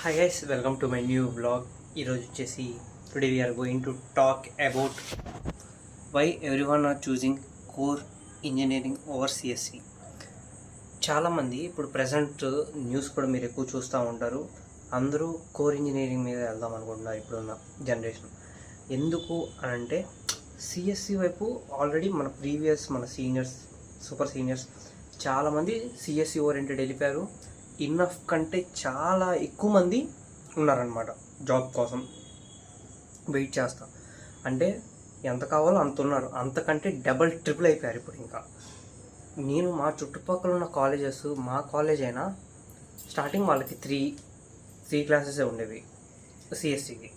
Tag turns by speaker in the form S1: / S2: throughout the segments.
S1: Hi guys, welcome to my new vlog. ఈరోజు వచ్చేసి today we are going to talk about why everyone are choosing core engineering over CSE. చాలామంది ఇప్పుడు present news కూడా మీరు ఎక్కువ చూస్తూ ఉంటారు. అందరూ కోర్ ఇంజనీరింగ్ మీద వెళ్దాం అనుకుంటున్నారు ఇప్పుడున్న జనరేషన్. ఎందుకు అని అంటే సిఎస్సి వైపు ఆల్రెడీ మన సీనియర్స్ సూపర్ సీనియర్స్ చాలామంది సిఎస్సి ఓరియంటెడ్ వెళ్ళిపోయారు. ఇన్నఫ్ కంటే చాలా ఎక్కువ మంది ఉన్నారనమాట జాబ్ కోసం వెయిట్ చేస్తా. అంటే ఎంత కావాలో అంత ఉన్నారు, అంతకంటే డబల్ ట్రిపుల్ అయిపోయారు ఇప్పుడు. ఇంకా నేను మా చుట్టుపక్కల ఉన్న కాలేజెస్, మా కాలేజ్ అయినా స్టార్టింగ్ వాళ్ళకి త్రీ క్లాసెసే ఉండేవి. సిఎస్సికి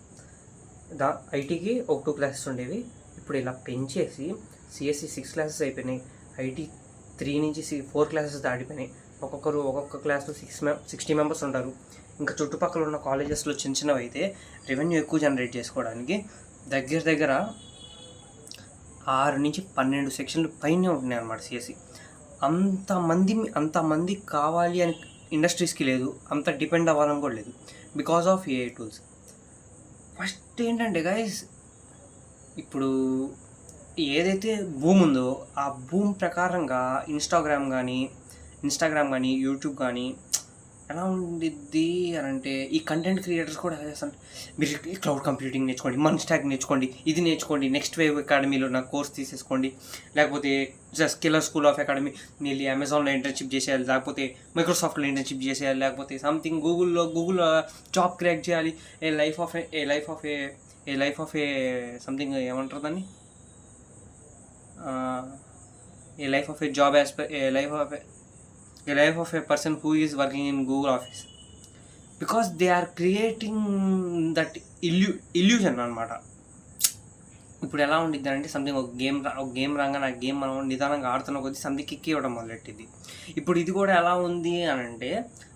S1: ఐటీకి ఒక 2 క్లాసెస్ ఉండేవి. ఇప్పుడు ఇలా పెంచేసి సిఎస్సి 6 క్లాసెస్ అయిపోయినాయి. ఐటీ 3 నుంచి 4 క్లాసెస్ దాటిపోయినాయి. ఒక్కొక్క క్లాస్లో 60 మెంబర్స్ ఉంటారు. ఇంకా చుట్టుపక్కల ఉన్న కాలేజెస్లో చిన్నవి అయితే రెవెన్యూ ఎక్కువ జనరేట్ చేసుకోవడానికి దగ్గర 6 నుంచి 12 సెక్షన్లు పైనే ఉంటున్నాయి అన్నమాట సిఎస్సి. అంతమంది కావాలి అని ఇండస్ట్రీస్కి లేదు, అంత డిపెండ్ అవ్వాలని కూడా లేదు because of AI tools. First ఏంటంటే గైస్, ఇప్పుడు ఏదైతే భూమి ఉందో ఆ భూమి ప్రకారంగా ఇన్స్టాగ్రామ్ కానీ యూట్యూబ్ కానీ ఎలా ఉండిద్ది అని అంటే, ఈ కంటెంట్ క్రియేటర్స్ కూడా చేస్తాను, మీరు క్లౌడ్ కంప్యూటింగ్ నేర్చుకోండి, మన్ స్టాక్ నేర్చుకోండి, ఇది నేర్చుకోండి, నెక్స్ట్ వేవ్ అకాడమీలో నా కోర్స్ తీసేసుకోండి, లేకపోతే స్కిల్లర్ స్కూల్ ఆఫ్ అకాడమీ నీళ్ళు అమెజాన్లో ఇంటర్న్షిప్ చేసేయాలి, లేకపోతే మైక్రోసాఫ్ట్లో ఇంటర్న్షిప్ చేసేయాలి, లేకపోతే సంథింగ్ గూగుల్ జాబ్ క్రియేట్ చేయాలి. ఏ లైఫ్ ఆఫ్ ఏ సంథింగ్ ఏమంటారు దాన్ని, a life of a job a life of a person who is working in Google office, because they are creating that illusion అన్నమాట. ఇప్పుడు ఎలా ఉండిద్ది అంటే, సంథింగ్ ఒక game రాగానే ఆ గేమ్ మనం నిదానంగా ఆడుతున్న కొద్దీ సంథింగ్ కిక్ ఇవ్వడం మొదలెట్టింది. ఇప్పుడు ఇది కూడా ఎలా ఉంది అని అంటే,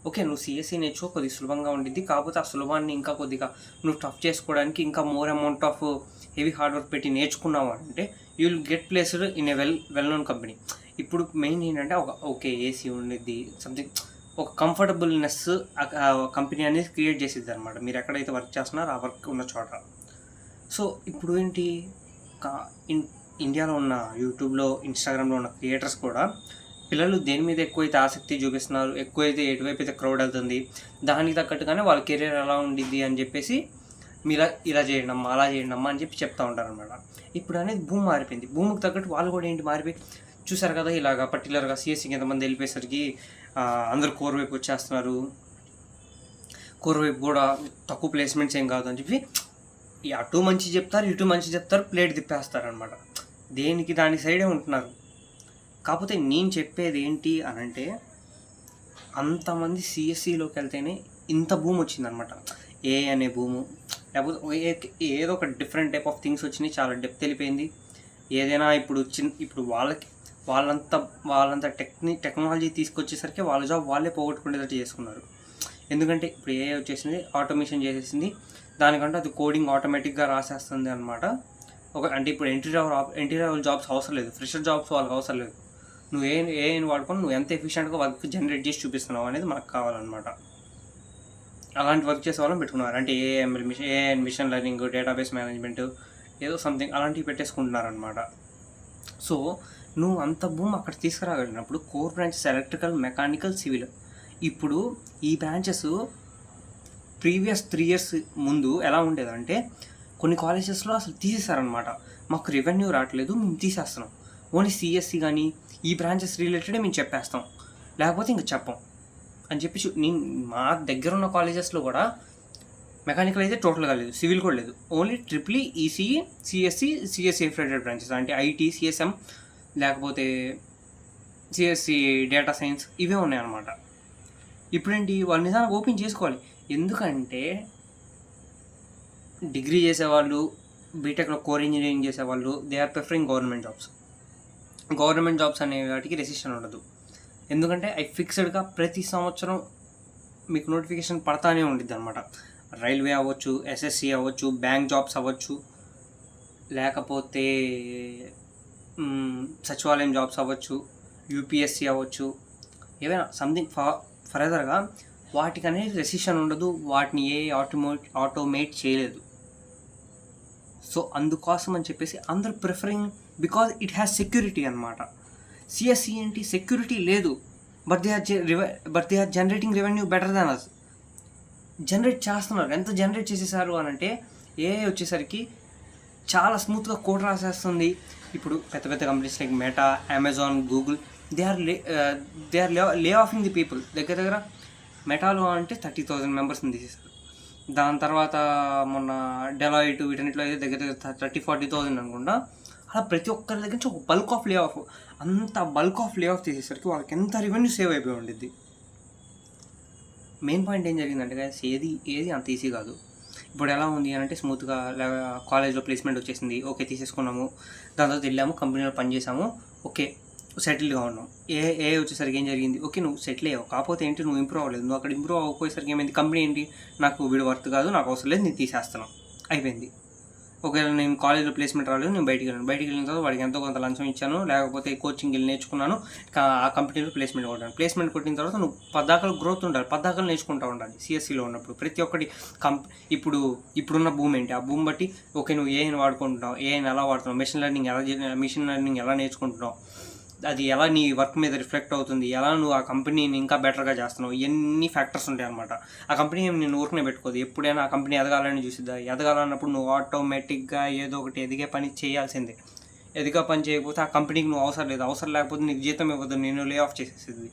S1: ఓకే నువ్వు సిఎస్సి నేర్చుకో, కొద్దిగా సులభంగా ఉండిద్ది, కాకపోతే ఆ సులభాన్ని ఇంకా కొద్దిగా నువ్వు టఫ్ చేసుకోవడానికి ఇంకా more amount of heavy hard work పెట్టి నేర్చుకున్నావు అంటే you will get placed in a well known company. ఇప్పుడు మెయిన్ ఏంటంటే ఓకే ఏసీ ఉండిద్ది, సంథింగ్ ఒక కంఫర్టబుల్నెస్ కంపెనీ అనేది క్రియేట్ చేసిద్ది అనమాట మీరు ఎక్కడైతే వర్క్ చేస్తున్నారో ఆ వర్క్ ఉన్న చోట. సో ఇప్పుడు ఏంటి, ఇండియాలో ఉన్న యూట్యూబ్లో ఇన్స్టాగ్రామ్లో ఉన్న క్రియేటర్స్ కూడా పిల్లలు దేని మీద ఎక్కువైతే ఆసక్తి చూపిస్తున్నారు, ఎక్కువైతే ఎటువైపు అయితే క్రౌడ్ అవుతుంది, దానికి తగ్గట్టుగానే వాళ్ళ కెరీర్ ఎలా ఉండిద్ది అని చెప్పేసి మీరు ఇలా చేయండి అమ్మా, అలా చేయండి అమ్మా అని చెప్పి చెప్తూ ఉంటారు అనమాట. ఇప్పుడు అనేది భూమి మారిపోయింది. భూమికి తగ్గట్టు వాళ్ళు కూడా ఏంటి మారిపోయి చూసారు కదా, ఇలాగా పర్టికులర్గా సిఎస్సికి ఎంతమంది వెళ్ళిపోయేసరికి అందరూ కోర్ వైపు వచ్చేస్తున్నారు. కోర్ వైపు కూడా తక్కువ ప్లేస్మెంట్స్ ఏం కాదు అని చెప్పి అటు మంచి చెప్తారు, ఇటు మంచి చెప్తారు, ప్లేట్ తిప్పేస్తారు అనమాట. దేనికి దాని సైడే ఉంటున్నారు. కాకపోతే నేను చెప్పేది ఏంటి అని అంటే, అంతమంది సిఎస్సిలోకి వెళ్తేనే ఇంత భూమి వచ్చిందనమాట. ఏ అనే భూము, లేకపోతే ఏదో ఒక డిఫరెంట్ టైప్ ఆఫ్ థింగ్స్ వచ్చినాయి, చాలా డెప్త్ వెళ్ళిపోయింది. ఏదైనా ఇప్పుడు వాళ్ళంత టెక్నాలజీ తీసుకొచ్చేసరికి వాళ్ళ జాబ్ వాళ్ళే పోగొట్టుకునేటట్టు చేసుకున్నారు. ఎందుకంటే ఇప్పుడు ఏ వచ్చేసింది, ఆటోమేషన్ చేసేసింది, దానికంటే అది కోడింగ్ ఆటోమేటిక్గా రాసేస్తుంది అనమాట. అంటే ఇప్పుడు ఎంట్రీ లెవెల్ జాబ్స్ అవసరం లేదు, ఫ్రెషర్ జాబ్స్ వాళ్ళకి అవసరం లేదు. నువ్వు ఏం వాడుకొని నువ్వు ఎంత ఎఫిషియెంట్గా వర్క్ జనరేట్ చేసి చూపిస్తున్నావు అనేది మనకు కావాలన్నమాట. అలాంటి వర్క్ చేసే వాళ్ళని పెట్టుకున్నారు. అంటే AI machine learning, database management, ఏదో సంథింగ్ అలాంటివి పెట్టేసుకుంటున్నారనమాట. సో నువ్వు అంత భూమి అక్కడ తీసుకురాగలిగినప్పుడు core branches electrical, mechanical, civil. ఇప్పుడు ఈ బ్రాంచెస్ ప్రీవియస్ 3 years ముందు ఎలా ఉండేదంటే, కొన్ని కాలేజెస్లో అసలు తీసేశారనమాట. మాకు రెవెన్యూ రావట్లేదు, మేము తీసేస్తున్నాం, ఓన్లీ సిఎస్సి కానీ ఈ బ్రాంచెస్ రిలేటెడే మేము చెప్పేస్తాం, లేకపోతే ఇంకా చెప్పం అని చెప్పి మా దగ్గర ఉన్న కాలేజెస్లో కూడా మెకానికల్ అయితే టోటల్గా లేదు, సివిల్ కూడా లేదు, only triple ECE, CSC related branches అంటే ఐటీ, సిఎస్ఎం, లేకపోతే సిఎస్సి డేటా సైన్స్, ఇవే ఉన్నాయన్నమాట. ఇప్పుడేంటి, వాళ్ళు నిజానికి ఓపెన్ చేసుకోవాలి. ఎందుకంటే డిగ్రీ చేసేవాళ్ళు, బీటెక్లో కోర్ ఇంజనీరింగ్ చేసేవాళ్ళు, they are preferring government jobs అనే వాటికి రెసిస్టెన్స్ ఉండదు. ఎందుకంటే అవి ఫిక్స్డ్గా ప్రతి సంవత్సరం మీకు నోటిఫికేషన్ పడతానే ఉండిద్ది అనమాట. రైల్వే అవ్వచ్చు, ఎస్ఎస్సి అవ్వచ్చు, బ్యాంక్ జాబ్స్ అవ్వచ్చు, లేకపోతే సచివాలయం జాబ్స్ అవ్వచ్చు, యూపీఎస్సి అవ్వచ్చు, ఏవైనా సంథింగ్ ఫర్దర్గా వాటికి అనేది రెసిషన్ ఉండదు, వాటిని ఏ ఆటోమేట్ చేయలేదు. సో అందుకోసం అని చెప్పేసి అందరూ preferring, because it has security అనమాట. సిఎస్సి ఏంటి, సెక్యూరిటీ లేదు, but they are generating revenue better than us. Generate చేస్తున్నారు. ఎంత జనరేట్ చేసేసారు అని అంటే ఏఐ వచ్చేసరికి చాలా స్మూత్గా కోడ్ రాసేస్తుంది. ఇప్పుడు పెద్ద పెద్ద companies like Meta, Amazon, Google, they are lay offing the people. దగ్గర మెటాలో అంటే 30,000 మెంబర్స్ని తీసేసారు. దాని తర్వాత మొన్న డెలాయిట్ వీటన్నిటిలో అయితే దగ్గర 30,000-40,000 అనుకుంటా. అలా ప్రతి ఒక్కరి దగ్గర నుంచి ఒక బల్క్ ఆఫ్ లే ఆఫ్ తీసేసరికి వాళ్ళకి ఎంత రెవెన్యూ సేవ్ అయిపోయి ఉండిద్ది. మెయిన్ పాయింట్ ఏం జరిగిందంటే గైస్, ఏది అంత ఈజీ కాదు. ఇప్పుడు ఎలా ఉంది అని అంటే స్మూత్గా కాలేజ్లో ప్లేస్మెంట్ వచ్చేసింది, ఓకే తీసేసుకున్నాము. దాని తర్వాత వెళ్ళాము, కంపెనీలో పనిచేసాము, ఓకే సెటిల్గా ఉన్నాం. ఏ వచ్చేసరికి ఏం జరిగింది, ఓకే నువ్వు సెటిల్ అయ్యావు, కాకపోతే ఏంటి నువ్వు ఇంప్రూవ్ అవ్వలేదు. నువ్వు అక్కడ ఇంప్రూవ్ అవ్వకపోయేసరికి ఏమైంది, కంపెనీ ఏంటి, నాకు వీడు వర్త్ కాదు, నాకు అవసరం లేదు, నేను తీసేస్తాను, అయిపోయింది. ఒకవేళ నేను కాలేజ్లో ప్లేస్మెంట్ రాలేదు, నేను బయటికి వెళ్ళిన తర్వాత వాడికి ఎంతో కొంత లంచం ఇచ్చాను, లేకపోతే కోచింగ్ వెళ్ళి నేర్చుకున్నాను, ఆ కంపెనీలో ప్లేస్మెంట్ కొట్టిన తర్వాత నువ్వు 10 దాకా గ్రోత్ ఉండాలి, 10 దాకా నేర్చుకుంటూ ఉండాలి. సిఎస్సిలో ఉన్నప్పుడు ప్రతి ఒక్కటి ఇప్పుడున్న భూమి ఏంటి, ఆ భూమి బట్టి ఓకే నువ్వు ఏఐని వాడుకుంటున్నావు, ఏఐని ఎలా వాడుతున్నావు, మిషన్ లెర్నింగ్ ఎలా నేర్చుకుంటున్నావు, అది ఎలా నీ వర్క్ మీద రిఫ్లెక్ట్ అవుతుంది, ఎలా నువ్వు ఆ కంపెనీని ఇంకా బెటర్గా చేస్తున్నావు, ఎన్ని ఫ్యాక్టర్స్ ఉంటాయి అనమాట. ఆ కంపెనీ నేను ఊరికనే పెట్టుకోదు, ఎప్పుడైనా ఆ కంపెనీ ఎదగాలని చూసిద్దా. ఎదగాలన్నప్పుడు నువ్వు ఆటోమేటిక్గా ఏదో ఒకటి ఎదిగే పని చేయాల్సిందే. ఎదిగే పని చేయకపోతే ఆ కంపెనీకి నువ్వు అవసరం లేకపోతే నీకు జీతం ఇవ్వదు, నేను లే ఆఫ్ చేసేసింది.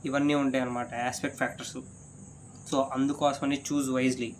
S1: ఇవన్నీ ఉంటాయి అన్నమాట ఆస్పెక్ట్ ఫ్యాక్టర్స్. సో అందుకోసమని చూజ్ వైజ్లీ.